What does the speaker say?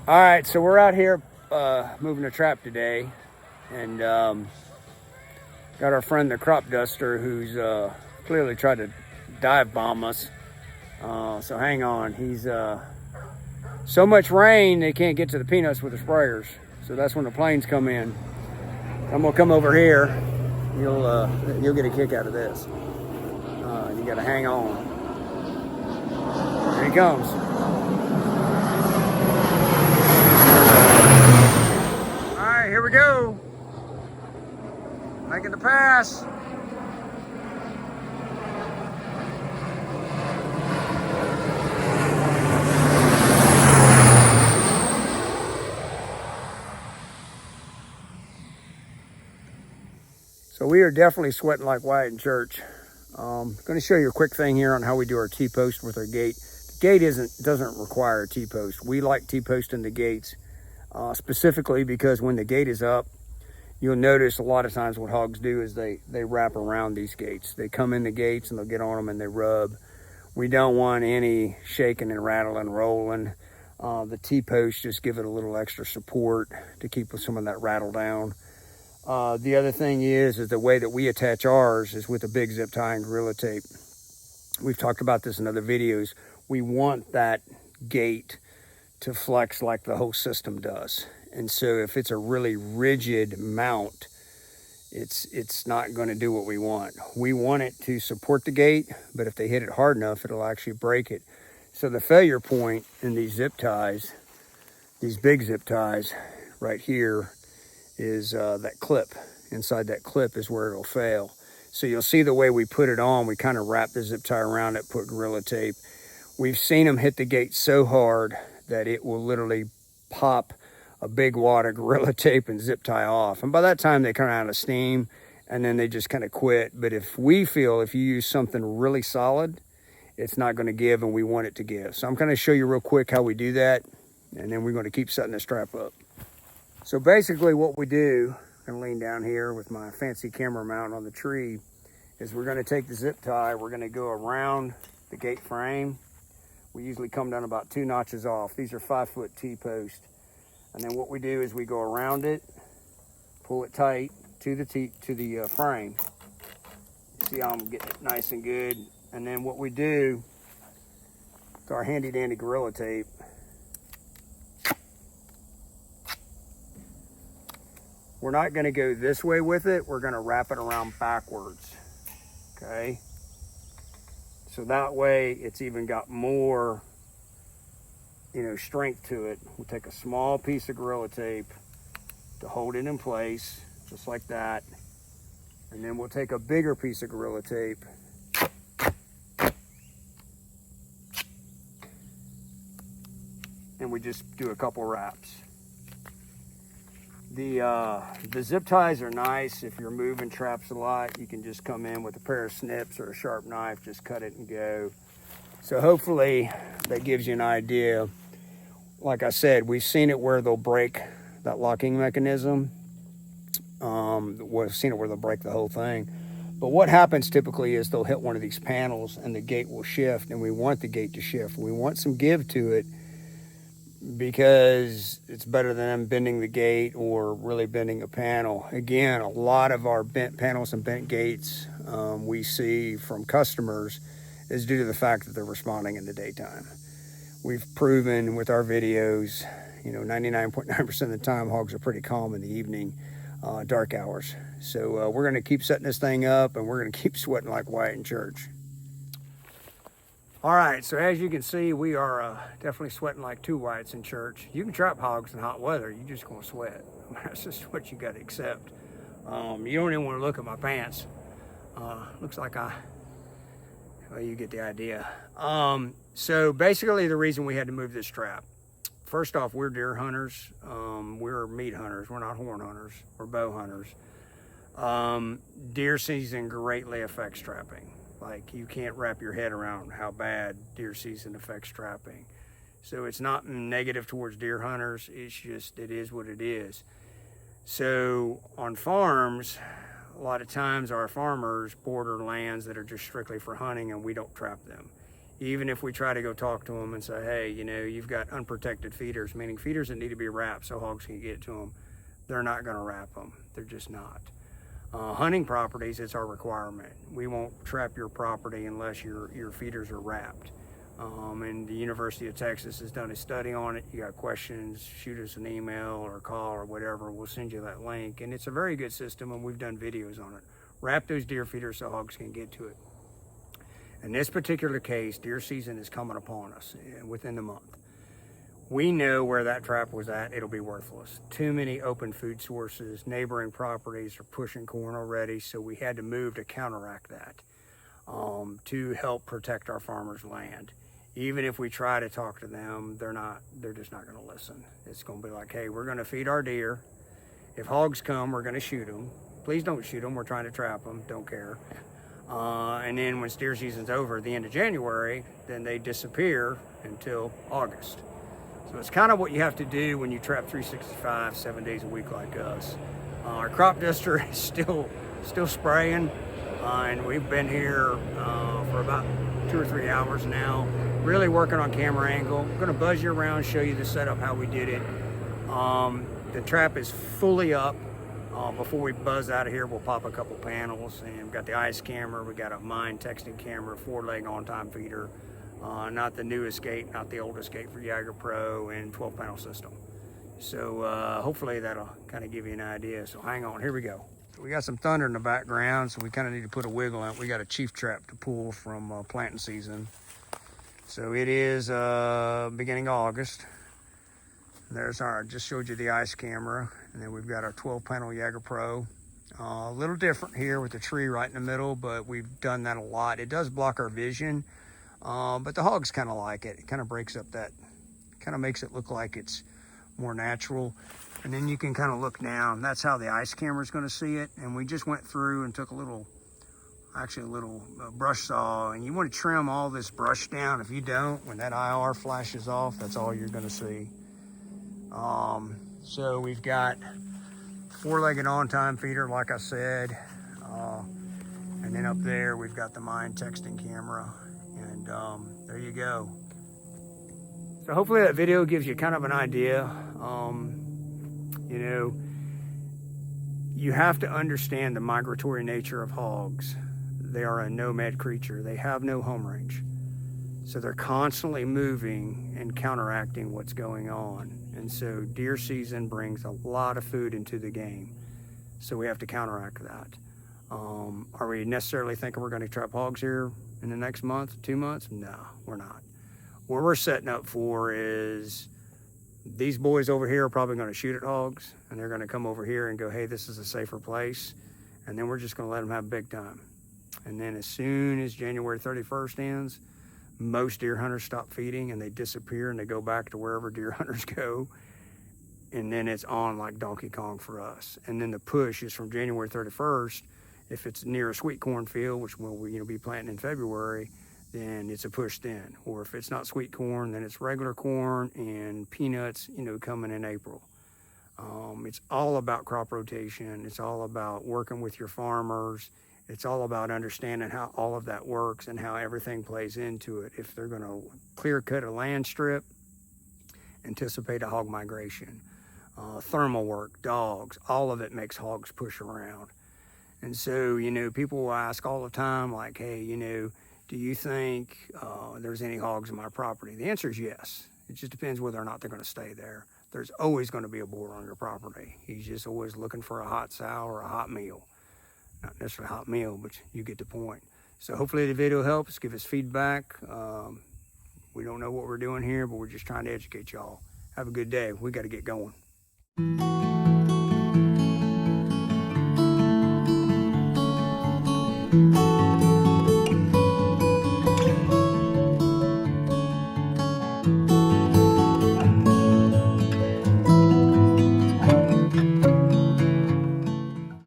All right, so we're out here moving a trap today, and got our friend the crop duster who's clearly tried to dive bomb us. So hang on, he's so much rain they can't get to the peanuts with the sprayers. So that's when the planes come in. I'm gonna come over here. You'll get a kick out of this. You gotta hang on. Here he comes. Here we go. Making the pass. So we are definitely sweating like Wyatt in church. Going to show you a quick thing here on how we do our T-post with our gate. The gate doesn't require a T-post. We like T-posting the gates. Specifically because when the gate is up, you'll notice a lot of times what hogs do is they wrap around these gates. They come in the gates and they'll get on them and they rub. We don't want any shaking and rattling and rolling. The T-posts just give it a little extra support to keep some of that rattle down. The other thing is the way that we attach ours is with a big zip tie and Gorilla Tape. We've talked about this in other videos. We want that gate to flex like the whole system does. And so if it's a really rigid mount, it's not going to do what we want. We want it to support the gate, but if they hit it hard enough, it'll actually break it. So the failure point in these zip ties, these big zip ties right here, is that clip. Inside that clip is where it'll fail. So you'll see the way we put it on, we kind of wrap the zip tie around it, put Gorilla Tape. We've seen them hit the gate so hard that it will literally pop a big wad of Gorilla Tape and zip tie off. And by that time they come out of steam and then they just kind of quit. But if you use something really solid, it's not going to give, and we want it to give. So I'm going to show you real quick how we do that, and then we're going to keep setting the strap up. So basically what we do, I'm going to lean down here with my fancy camera mount on the tree, is we're going to take the zip tie, we're going to go around the gate frame. We usually come down about 2 notches off. These are 5-foot T-posts. And then what we do is we go around it, pull it tight to the frame. See how I'm getting it nice and good. And then what we do with our handy dandy Gorilla Tape, we're not going to go this way with it. We're going to wrap it around backwards. Okay. So that way it's even got more, strength to it. We'll take a small piece of Gorilla Tape to hold it in place, just like that. And then we'll take a bigger piece of Gorilla Tape and we just do a couple wraps. The zip ties are nice if you're moving traps a lot. You can just come in with a pair of snips or a sharp knife, just cut it and go. So hopefully that gives you an idea. Like I said, we've seen it where they'll break that locking mechanism. We've seen it where they'll break the whole thing. But what happens typically is they'll hit one of these panels and the gate will shift, and we want the gate to shift. We want some give to it, because it's better than them bending the gate or really bending a panel. Again, a lot of our bent panels and bent gates we see from customers is due to the fact that they're responding in the daytime. We've proven with our videos, 99.9% of the time hogs are pretty calm in the evening, dark hours. So we're going to keep setting this thing up, and we're going to keep sweating like Wyatt in church. All right, so as you can see, we are definitely sweating like 2 Wyatts in church. You can trap hogs in hot weather, you're just gonna sweat. That's just what you gotta accept. You don't even wanna look at my pants. Looks like well, you get the idea. So basically the reason we had to move this trap, first off, we're deer hunters. We're meat hunters, we're not horn hunters or bow hunters. Deer season greatly affects trapping. Like, you can't wrap your head around how bad deer season affects trapping. So it's not negative towards deer hunters, it's just, it is what it is. So on farms, a lot of times our farmers border lands that are just strictly for hunting, and we don't trap them. Even if we try to go talk to them and say, hey, you know, you've got unprotected feeders, meaning feeders that need to be wrapped so hogs can get to them, they're not going to wrap them. They're just not. Hunting properties, it's our requirement. We won't trap your property unless your feeders are wrapped. And the University of Texas has done a study on it. You got questions, shoot us an email or call or whatever. We'll send you that link. And it's a very good system, and we've done videos on it. Wrap those deer feeders so hogs can get to it. In this particular case, deer season is coming upon us within the month. We know where that trap was at, it'll be worthless. Too many open food sources, neighboring properties are pushing corn already, so we had to move to counteract that to help protect our farmers' land. Even if we try to talk to them, they're just not gonna listen. It's gonna be like, hey, we're gonna feed our deer. If hogs come, we're gonna shoot them. Please don't shoot them, we're trying to trap them, don't care. And then when steer season's over at the end of January, then they disappear until August. So it's kind of what you have to do when you trap 365, 7 days a week like us. Our crop duster is still spraying, and we've been here for about 2 or 3 hours now, really working on camera angle. I'm gonna buzz you around, show you the setup, how we did it. The trap is fully up. Before we buzz out of here, we'll pop a couple panels, and we've got the ice camera, we got a mine texting camera, 4-leg on-time feeder, not the newest gate, not the oldest gate for Jaeger Pro, and 12-panel system. So hopefully that'll kind of give you an idea. So hang on, here we go. We got some thunder in the background, so we kind of need to put a wiggle in it. We got a chief trap to pull from planting season. So it is beginning of August. There's our, just showed you the ice camera, and then we've got our 12-panel Jaeger Pro. A little different here with the tree right in the middle, but we've done that a lot. It does block our vision, but the hogs kind of like it. It kind of breaks up that, kind of makes it look like it's more natural. And then you can kind of look down. That's how the ice camera is going to see it. And we just went through and took a little brush saw, and you want to trim all this brush down. If you don't, when that IR flashes off, that's all you're going to see. So we've got 4-legged on-time feeder, like I said, and then up there we've got the mine texting camera, and there you go. So hopefully that video gives you kind of an idea. You know, you have to understand the migratory nature of hogs. They are a nomad creature. They have no home range. So they're constantly moving and counteracting what's going on. And so deer season brings a lot of food into the game. So we have to counteract that. Are we necessarily thinking we're gonna trap hogs here in the next month, 2 months? No, we're not. What we're setting up for is these boys over here are probably gonna shoot at hogs, and they're gonna come over here and go, hey, this is a safer place. And then we're just gonna let them have big time. And then as soon as January 31st ends, most deer hunters stop feeding and they disappear and they go back to wherever deer hunters go. And then it's on like Donkey Kong for us. And then the push is from January 31st. If it's near a sweet corn field, which we'll be planting in February, then it's a push then. Or if it's not sweet corn, then it's regular corn and peanuts, coming in April. It's all about crop rotation. It's all about working with your farmers. It's all about understanding how all of that works and how everything plays into it. If they're gonna clear cut a land strip, anticipate a hog migration. Thermal work, dogs, all of it makes hogs push around. And so, people will ask all the time, like, hey, do you think there's any hogs in my property? The answer is yes. It just depends whether or not they're gonna stay there. There's always gonna be a boar on your property. He's just always looking for a hot sow or a hot meal. Not necessarily a hot meal, but you get the point. So hopefully the video helps. Give us feedback. We don't know what we're doing here, but we're just trying to educate y'all. Have a good day. We got to get going.